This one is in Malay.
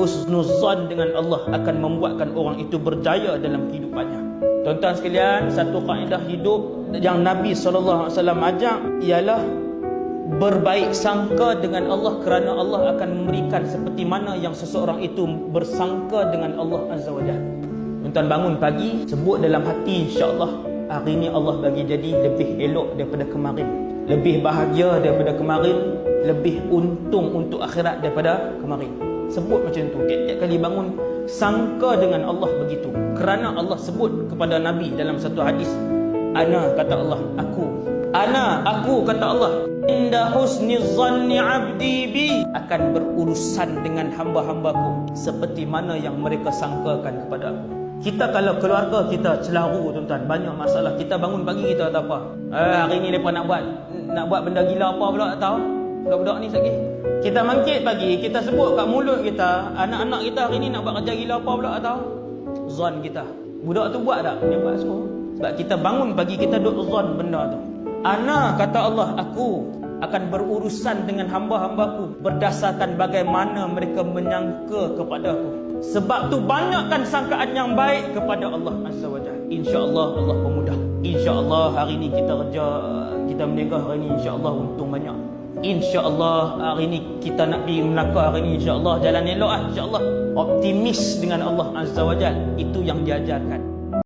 Husnuzan dengan Allah akan membuatkan orang itu berjaya dalam kehidupannya. Tuan-tuan sekalian, satu kaedah hidup yang Nabi SAW ajak ialah berbaik sangka dengan Allah, kerana Allah akan memberikan seperti mana yang seseorang itu bersangka dengan Allah Azza wa Jalla. Tuan-tuan bangun pagi, sebut dalam hati, insya-Allah hari ini Allah bagi jadi lebih elok daripada kemarin, lebih bahagia daripada kemarin, lebih untung untuk akhirat daripada kemarin. Sebut macam tu, tiap-tiap kali bangun sangka dengan Allah begitu. Kerana Allah sebut kepada Nabi dalam satu hadis, Ana, kata Allah, aku kata Allah, inda husni zanni abdi bi, akan berurusan dengan hamba-hambaku seperti mana yang mereka sangkakan kepada aku. Kita kalau keluarga kita celaru, tuan-tuan, banyak masalah. Kita bangun pagi, kita kata apa? Hari ni mereka nak buat benda gila apa pula tak tahu. Budak-budak ni lagi. Kita mangkit pagi, kita sebut kat mulut kita, anak-anak kita hari ni nak buat kerja gila apa pula tak tahu. Zon kita. Budak tu buat tak? Dia buat semua. Sebab kita bangun pagi, kita duk zon benda tu. Ana, kata Allah, aku akan berurusan dengan hamba-hambaku berdasarkan bagaimana mereka menyangka kepadaku. Sebab tu banyakkan sangkaan yang baik kepada Allah Azza wa Jalla. InsyaAllah Allah pemudah. InsyaAllah hari ni kita kerja, kita berniaga hari ni, insyaAllah untung banyak. InsyaAllah hari ni kita nak pergi Melaka hari ni, insyaAllah jalan elok lah, insyaAllah. Optimis dengan Allah Azza wa Jalla, itu yang diajarkan.